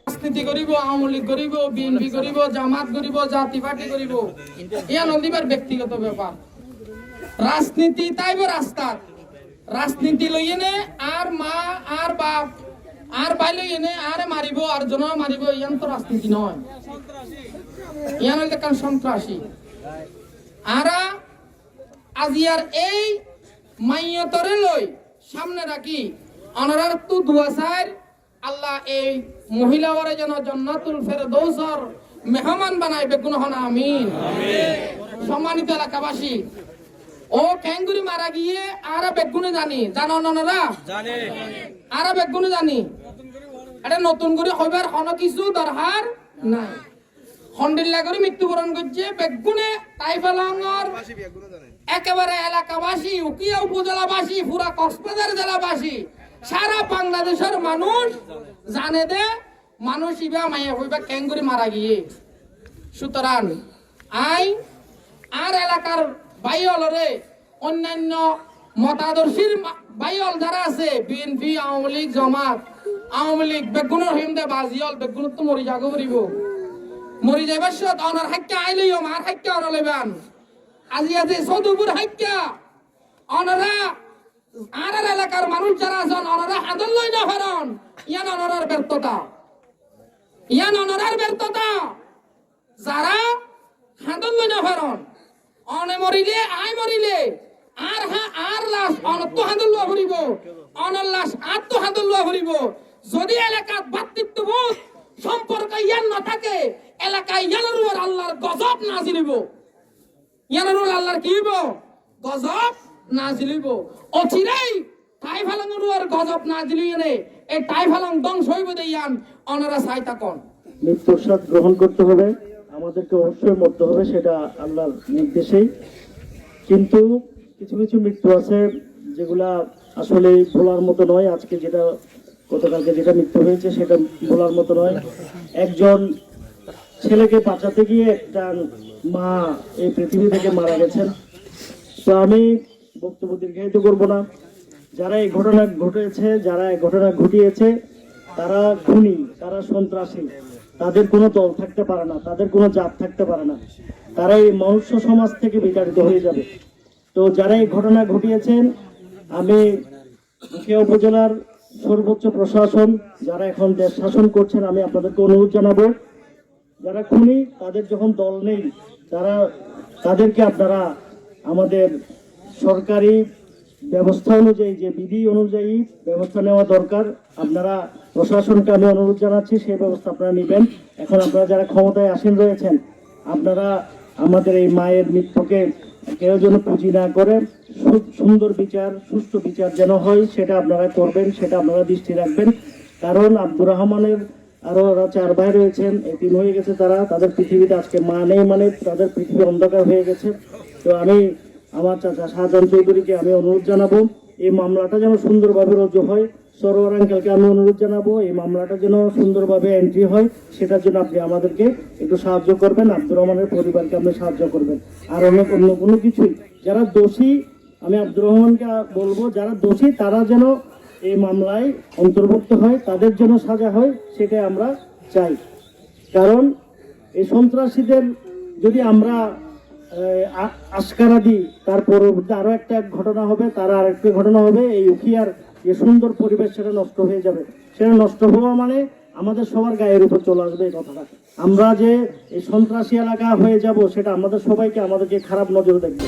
রাজনীতি করিব, আওয়ামী লীগ করিব, বিএনপি করিব, জামাত করিব, জাতি পার্টি করিব, ইয়া নদীবার ব্যক্তিগত ব্যাপার। রাজনীতি তাইব রাস্তা, রাজনীতি লইয়ে নে আর মা আর বাপ আর ভাই লইয়ে নে আরে মারিব আর জন মারিব, ইয়ান তো রাজনীতি নয়, ইয়ান হইলে কারণ সন্ত্রাসী। আরা আজিয়ার এই মাইয়তরে লই সামনে রাখি অনারার তু দুয়া চাই আল্লাহ এই মহিলাওয়ারে যেন জান্নাতুল ফেরদৌসর মেহমান বানাই বেগুন হন আমিন। সম্মানিত এলাকাবাসী, ও ক্যাঙ্গুরি মারা গিয়ে আরা বেগুনে জানি জানো অনারা জানে, আরা বেগুনে জানি এটা নতুন করে হইবার কোনো কিছু দরকার নাই। খন্ডিল্লা করে মৃত্যুবরণ করছে বেগুনে তাইফালাঙ্গর একেবারে এলাকাবাসী, উকিয়া উপজেলাবাসী, পুরা কক্সবাজার জেলাবাসী, সারা বাংলাদেশের মানুষ জানে দে মানুষ ইবা মাইয়া হইবা ক্যাঙ্গুরি মারা গিয়ে। সুতরাং আই আর এলাকার বাইলরে অন্যান্য মতাদর্শীর বাইল যারা আছে বিএনপি, আওয়ামী লীগ, জামাত, আওয়ামী লীগ বেগুনের হিমদে বাজিল বেগুন তো মরি যাগো করিব, মরি যাইবার সত অনার হাক্কা আইলেও মার হাক্কা অনা লেবান। আজি আছে সদুপুর হাক্কা অনারা আর এলাকার মানুষ যারা আছেন অনারা হাদল লই না হরণ, ইয়ান অনারার ব্যর্থতা, ইয়ান অনারার ব্যর্থতা। যারা হাদল লই না হরণ অনে মরিলে আই মরিলে আর আর লাশ অনত হাদল লওয়া ভরিব, অনর লাশ আত্ম হাদল লওয়া ভরিব। যদি এলাকাত ভাতৃত্ববোধ সম্পর্ক ইয়ান না থাকে এলাকায় ইয়ানোর উপর আল্লাহর গজব নাজিল হইব, ইয়ানোর উপর আল্লাহর কি হইব গজব নাজিল হইব। অচিরেই টাইফালাঙ্গের উপর গজব নাজিল হইলে এই টাইফালাং ধ্বংস হইব দেয়ান অনারা চাই থাকুন। মৃত্যুর স্বাদ গ্রহণ করতে হবে, আমাদেরকে অবশ্যই মরতে হবে, সেটা আল্লাহর নির্দেশেই। কিন্তু কিছু কিছু মৃত্যু আছে যেগুলা আসলে বলার মতো নয়। আজকে যেটা গতকালকে যেটা মৃত্যু হয়েছে সেটা বলার মতো নয়। একজন ছেলেকে বাঁচাতে গিয়ে একটা মা এই পৃথিবী থেকে মারা গেছেন। তো আমি বক্তব্য দীর্ঘায়িত করব না। যারা এই ঘটনা ঘটেছে, যারা এই ঘটনা ঘটিয়েছে তারা খুনি, তারা সন্ত্রাসী, তাদের কোনো দল থাকতে পারে না, তাদের কোনো জাত থাকতে পারে না, তারা এই মনুষ্য সমাজ থেকে বিতাড়িত হয়ে যাবে। তো যারা এই ঘটনা ঘটিয়েছেন, আমি উখিয়া উপজেলার সর্বোচ্চ প্রশাসন যারা এখন দেশ শাসন করছেন, আমি আপনাদেরকে অনুরোধ জানাবো, যারা খুনি তাদের যখন দল নেই তাদেরকে আপনারা আমাদের সরকারি ব্যবস্থা অনুযায়ী, যে বিধি অনুযায়ী ব্যবস্থা নেওয়া দরকার, আপনারা প্রশাসনকে আমি অনুরোধ জানাচ্ছি সেই ব্যবস্থা আপনারা নেবেন। এখন আপনারা যারা ক্ষমতায় আসীন রয়েছেন, আপনারা আমাদের এই মায়ের মৃত্যুকে কেউ যেন পুঁজি না করে সুন্দর বিচার, সুষ্ঠু বিচার যেন হয় সেটা আপনারা করবেন, সেটা আপনারা দৃষ্টি রাখবেন। কারণ আব্দুর রহমানের আরো 4 ভাই রয়েছেন, এতিম হয়ে গেছে, তাদের পৃথিবীতে আজকে মা নেই, মানে তাদের পৃথিবী অন্ধকার হয়ে গেছে। তো আমি আমার চাচা শাহজাহান চৌধুরীকে আমি অনুরোধ জানাবো এই মামলাটা যেন সুন্দরভাবে রুজু হয়। সরোয়ার আঙ্কেলকে আমি অনুরোধ জানাবো এই মামলাটা যেন সুন্দরভাবে এন্ট্রি হয়, সেটার জন্য আপনি আমাদেরকে একটু সাহায্য করবেন, আব্দুর রহমানের পরিবারকে আপনি সাহায্য করবেন। আর অন্য কোনো কিছুই যারা দোষী, আমি আব্দুর রহমানকে বলবো যারা দোষী তারা যেন এই মামলায় অন্তর্ভুক্ত হয়, তাদের জন্য সাজা হয়, সেটাই আমরা চাই। কারণ এই সন্ত্রাসীদের যদি আমরা আশকারা দিই, তার পরবর্তী আরো একটা ঘটনা হবে, তার আরেকটা ঘটনা হবে, এই উখিয়ার যে সুন্দর পরিবেশ সেটা নষ্ট হয়ে যাবে। সেটা নষ্ট হওয়া মানে আমাদের সবার গায়ের উপর চলে আসবে এই কথাটা। আমরা যে এই সন্ত্রাসী এলাকা হয়ে যাব সেটা আমাদেরকে খারাপ নজরে দেখবে।